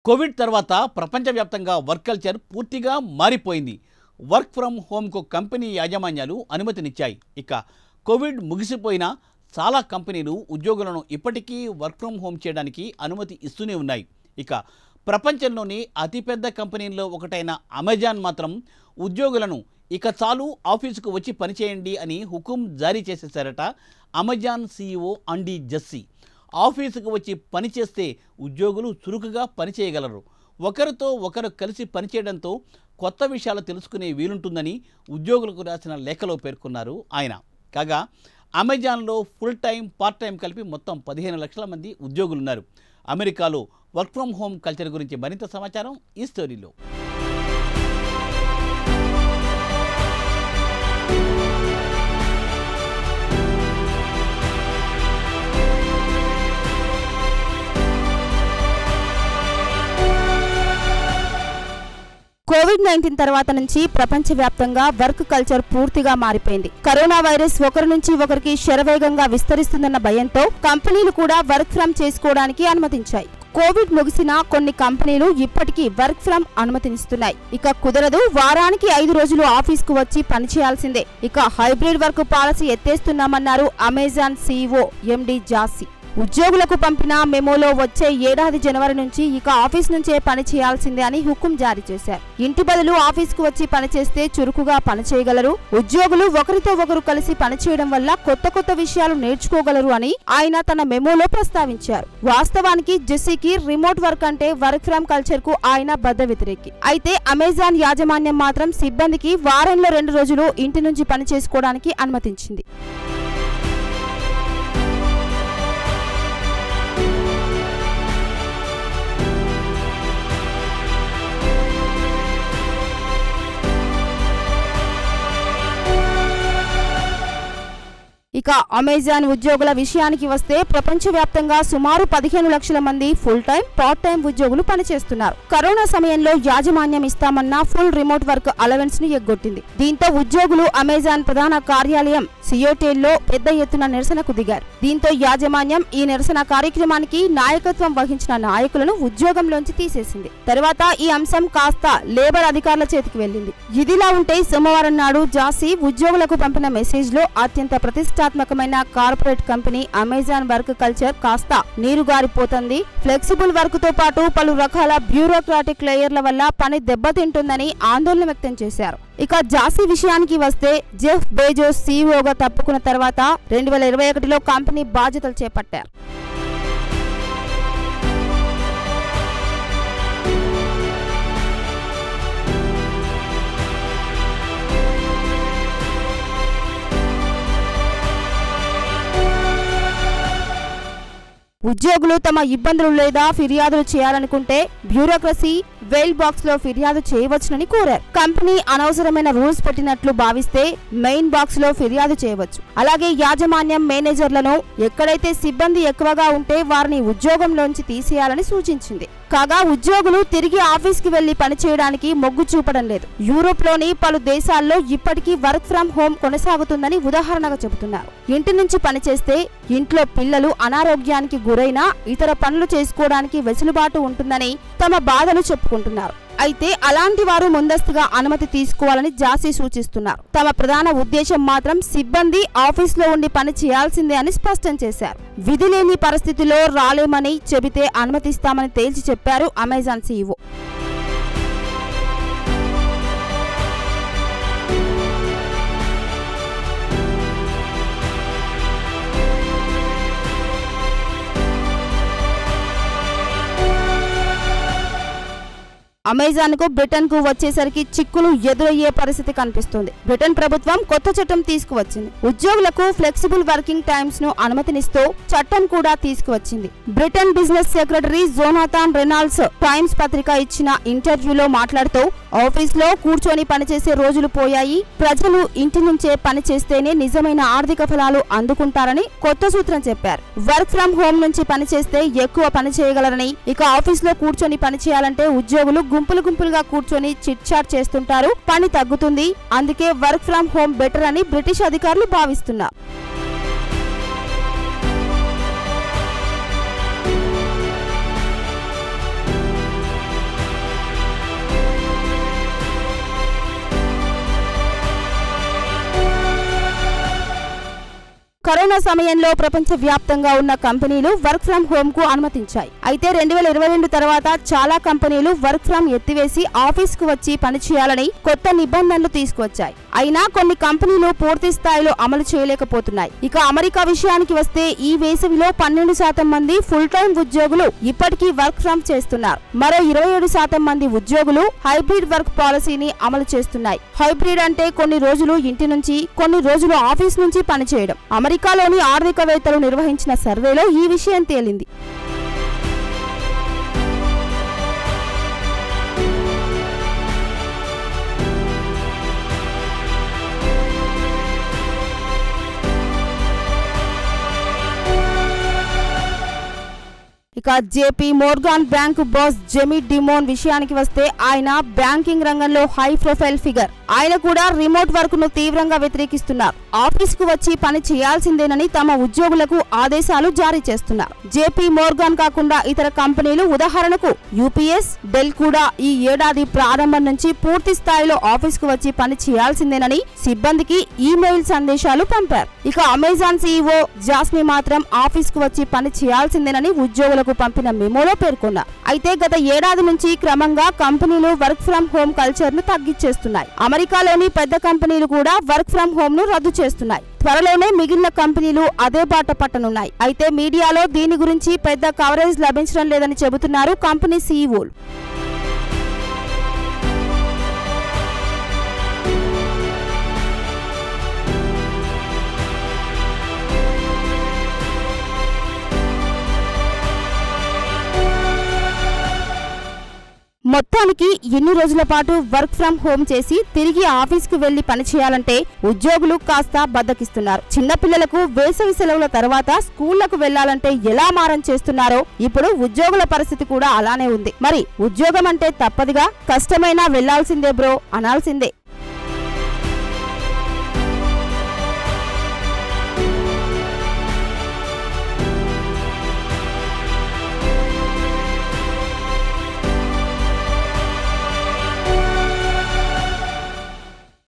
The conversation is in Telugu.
కోవిడ్ తర్వాత ప్రపంచవ్యాప్తంగా వర్క్ కల్చర్ పూర్తిగా మారిపోయింది. వర్క్ ఫ్రమ్ హోమ్కు కంపెనీ యాజమాన్యాలు అనుమతినిచ్చాయి. ఇక కోవిడ్ ముగిసిపోయినా చాలా కంపెనీలు ఉద్యోగులను ఇప్పటికీ వర్క్ ఫ్రమ్ హోమ్ చేయడానికి అనుమతి ఇస్తూనే ఉన్నాయి. ఇక ప్రపంచంలోని అతిపెద్ద కంపెనీల్లో ఒకటైన అమెజాన్ మాత్రం ఉద్యోగులను ఇక చాలు ఆఫీసుకు వచ్చి పనిచేయండి అని హుకుం జారీ చేసేశారట. అమెజాన్ CEO అండీ జస్సీ ఆఫీసుకు వచ్చి పనిచేస్తే ఉద్యోగులు చురుకుగా పనిచేయగలరు. ఒకరితో ఒకరు కలిసి పనిచేయడంతో కొత్త విషయాలు తెలుసుకునే వీలుంటుందని ఉద్యోగులకు రాసిన లేఖలో పేర్కొన్నారు ఆయన. కాగా అమెజాన్లో ఫుల్ టైం పార్ట్ టైం కలిపి మొత్తం 15 లక్షల మంది ఉద్యోగులున్నారు. అమెరికాలో వర్క్ ఫ్రమ్ హోమ్ కల్చర్ గురించి మరింత సమాచారం ఈ స్టోరీలో. కోవిడ్-19 తర్వాత నుంచి ప్రపంచవ్యాప్తంగా వర్క్ కల్చర్ పూర్తిగా మారిపోయింది. కరోనా వైరస్ ఒకరి నుంచి ఒకరికి శరవేగంగా విస్తరిస్తుందన్న భయంతో కంపెనీలు కూడా వర్క్ ఫ్రమ్ చేసుకోవడానికి అనుమతించాయి. కోవిడ్ ముగిసినా కొన్ని కంపెనీలు ఇప్పటికీ వర్క్ ఫ్రమ్ అనుమతినిస్తున్నాయి. ఇక కుదరదు, వారానికి 5 రోజులు ఆఫీస్కు వచ్చి పనిచేయాల్సిందే. ఇక హైబ్రిడ్ వర్క్ పాలసీ ఎత్తేస్తున్నామన్నారు అమెజాన్ CEO ఎండీ జాస్సీ. ఉద్యోగులకు పంపిన మెమోలో వచ్చే ఏడాది జనవరి నుంచి ఇక ఆఫీస్ నుంచే పని చేయాల్సిందే అని హుకుం జారీ చేశారు. ఇంటి బదులు ఆఫీస్కు వచ్చి పనిచేస్తే చురుకుగా పనిచేయగలరు. ఉద్యోగులు ఒకరితో ఒకరు కలిసి పనిచేయడం వల్ల కొత్త విషయాలు నేర్చుకోగలరు అని ఆయన తన మెమోలో ప్రస్తావించారు. వాస్తవానికి జెస్సీకి రిమోట్ వర్క్ అంటే వర్క్ ఫ్రమ్ కల్చర్ కు ఆయన బద్ద వ్యతిరేకి. అయితే అమెజాన్ యాజమాన్యం మాత్రం సిబ్బందికి వారంలో 2 రోజులు ఇంటి నుంచి పని చేసుకోవడానికి అనుమతించింది. ఇక అమెజాన్ ఉద్యోగుల విషయానికి వస్తే ప్రపంచవ్యాప్తంగా సుమారు 15 లక్షల మంది ఫుల్ టైం, పార్ట్ టైం ఉద్యోగులు పనిచేస్తున్నారు. కరోనా సమయంలో యాజమాన్యం ఇస్తామన్న ఫుల్ రిమోట్ వర్క్ అలవెన్స్ ను ఎగ్గొట్టింది. దీంతో ఉద్యోగులు అమెజాన్ ప్రధాన కార్యాలయం సియోటెల్లో పెద్ద ఎత్తున నిరసనకు దిగారు. దీంతో యాజమాన్యం ఈ నిరసన కార్యక్రమానికి నాయకత్వం వహించిన నాయకులను ఉద్యోగంలోంచి తీసేసింది. తర్వాత ఈ అంశం కాస్త లేబర్ అధికారుల చేతికి వెళ్లింది. ఇదిలా ఉంటే సోమవారం నాడు జాస్సీ ఉద్యోగులకు పంపిన మెసేజ్ లో అత్యంత ప్రతిష్టాత్మకమైన corporate company Amazon work culture కాస్త నీరుగారిపోతుంది. ఫ్లెక్సిబుల్ వర్క్ తో పాటు పలు రకాల బ్యూరోక్రాటిక్ లేయర్ల వల్ల పని దెబ్బతింటుందని ఆందోళన వ్యక్తం చేశారు. ఇక జాస్సీ విషయానికి వస్తే జెఫ్ బెజోస్ CEOగా తప్పుకున్న తర్వాత 2021లో కంపెనీ బాధ్యతలు చేపట్టారు. ఉద్యోగులు తమ ఇబ్బందులు లేదా ఫిర్యాదులు చేయాలనుకుంటే బ్యూరోక్రసీ వెయిల్ బాక్స్ లో ఫిర్యాదు చేయవచ్చునని కోరారు. కంపెనీ అనవసరమైన రూల్స్ పెట్టినట్లు భావిస్తే మెయిన్ బాక్స్ లో ఫిర్యాదు చేయవచ్చు. అలాగే యాజమాన్యం మేనేజర్లను ఎక్కడైతే సిబ్బంది ఎక్కువగా ఉంటే వారిని ఉద్యోగంలోంచి తీసేయాలని సూచించింది. కాగా ఉద్యోగులు తిరిగి ఆఫీస్కి వెళ్లి పనిచేయడానికి మొగ్గు చూపడం లేదు. యూరోప్ లోని పలు దేశాల్లో ఇప్పటికీ వర్క్ ఫ్రమ్ హోమ్ కొనసాగుతుందని ఉదాహరణగా చెబుతున్నారు. ఇంటి నుంచి పనిచేస్తే ఇంట్లో పిల్లలు అనారోగ్యానికి గురైనా ఇతర పనులు చేసుకోవడానికి వెసులుబాటు ఉంటుందని తమ బాధలు చెప్పుకుంటున్నారు. అయితే అలాంటి వారు ముందస్తుగా అనుమతి తీసుకోవాలని జాస్సీ సూచిస్తున్నారు. తమ ప్రధాన ఉద్దేశం మాత్రం సిబ్బంది ఆఫీసులో ఉండి పని చేయాల్సిందే అని స్పష్టం చేశారు. విధి లేని పరిస్థితిలో రాలేమని చెబితే అనుమతిస్తామని తేల్చి చెప్పారు అమెజాన్ CEO. అమెజాన్ కు బ్రిటన్ కు వచ్చేసరికి చిక్కులు ఎదురయ్యే పరిస్థితి కనిపిస్తుంది. బ్రిటన్ ప్రభుత్వం కొత్త చట్టం తీసుకువచ్చింది. ఉద్యోగులకు ఫ్లెక్సిబుల్ వర్కింగ్ టైమ్స్ ను అనుమతినిస్తూ చట్టం కూడా తీసుకువచ్చింది. Britain business secretary Jonathan Reynolds times పత్రిక ఇచ్చిన ఇంటర్వ్యూలో మాట్లాడుతూ ఆఫీస్ లో కూర్చొని పనిచేసే రోజులు పోయాయి, ప్రజలు ఇంటి నుంచే పని చేస్తేనే నిజమైన ఆర్థిక ఫలాలు అందుకుంటారని కొత్త సూత్రం చెప్పారు. వర్క్ ఫ్రమ్ హోమ్ నుంచి పనిచేస్తే ఎక్కువ పని చేయగలరని, ఇక ఆఫీస్ లో కూర్చొని పనిచేయాలంటే ఉద్యోగులు గుంపులుగా కూర్చొని చిట్ చాట్ చేస్తుంటారు, పని తగ్గుతుంది. అందుకే వర్క్ ఫ్రమ్ హోమ్ బెటర్ అని బ్రిటిష్ అధికారులు భావిస్తున్నారు. కరోనా సమయంలో ప్రపంచ వ్యాప్తంగా ఉన్న కంపెనీలు వర్క్ ఫ్రం హోమ్ కు అనుమతించాయి. అయితే 2022 తర్వాత చాలా కంపెనీలు వర్క్ ఫ్రం ఎత్తివేసి ఆఫీస్ కు వచ్చి పనిచేయాలని కొత్త నిబంధనలు తీసుకువచ్చాయి. అయినా కొన్ని కంపెనీలు పూర్తి స్థాయిలో అమలు చేయలేకపోతున్నాయి. ఇక అమెరికా విషయానికి వస్తే ఈ వేసవిలో 12% మంది ఫుల్ టైం ఉద్యోగులు ఇప్పటికీ వర్క్ ఫ్రం చేస్తున్నారు. మరో 27% మంది ఉద్యోగులు హైబ్రిడ్ వర్క్ పాలసీని అమలు చేస్తున్నాయి. హైబ్రిడ్ అంటే కొన్ని రోజులు ఇంటి నుంచి కొన్ని రోజులు ఆఫీస్ నుంచి పనిచేయడం. అమెరికాలోని ఆర్థికవేత్తలు నిర్వహించిన సర్వేలో ఈ విషయం తేలింది. ఇక JP Morgan bank boss Jamie Dimon విషయానికి వస్తే ఆయన బ్యాంకింగ్ రంగంలో హై ప్రొఫైల్ ఫిగర్. ఆయన కూడా రిమోట్ వర్క్ ను తీవ్రంగా వ్యతిరేకిస్తున్నారు. ఆఫీస్ కు వచ్చి పని చేయాల్సిందేనని తమ ఉద్యోగులకు ఆదేశాలు జారీ చేస్తున్నారు. జేపీ మోర్గాన్ కాకుండా ఇతర కంపెనీలు ఉదాహరణకు యూపీఎస్, డెల్ కూడా ఈ ఏడాది ప్రారంభం నుంచి పూర్తి స్థాయిలో ఆఫీస్ కు వచ్చి పని చేయాల్సిందేనని సిబ్బందికి ఈమెయిల్ సందేశాలు పంపారు. ఇక అమెజాన్ సీఈఓ జాస్మి మాత్రం ఆఫీస్ కు వచ్చి పని చేయాల్సిందేనని ఉద్యోగులకు పంపిన మెమోలో పేర్కొన్నారు. అయితే గత ఏడాది నుంచి క్రమంగా కంపెనీలు వర్క్ ఫ్రం హోమ్ కల్చర్ ను తగ్గించేస్తున్నాయి. అమెరికాలోని పెద్ద కంపెనీలు కూడా వర్క్ ఫ్రం హోమ్ ను రద్దు చేస్తున్నాయి. త్వరలోనే మిగిలిన కంపెనీలు అదే బాట పట్టనున్నాయి. అయితే మీడియాలో దీని గురించి పెద్ద కవరేజ్ లభించడం లేదని చెబుతున్నారు కంపెనీ సీఈఓలు. మొత్తానికి ఎన్ని రోజుల పాటు వర్క్ ఫ్రం హోమ్ చేసి తిరిగి ఆఫీస్ కు వెళ్లి పనిచేయాలంటే ఉద్యోగులు కాస్త బద్దకిస్తున్నారు. చిన్నపిల్లలకు వేసవి సెలవుల తర్వాత స్కూళ్లకు వెళ్లాలంటే ఎలా మారం చేస్తున్నారో ఇప్పుడు ఉద్యోగుల పరిస్థితి కూడా అలానే ఉంది. మరి ఉద్యోగం అంటే తప్పదుగా, కష్టమైనా వెళ్లాల్సిందే బ్రో అనాల్సిందే.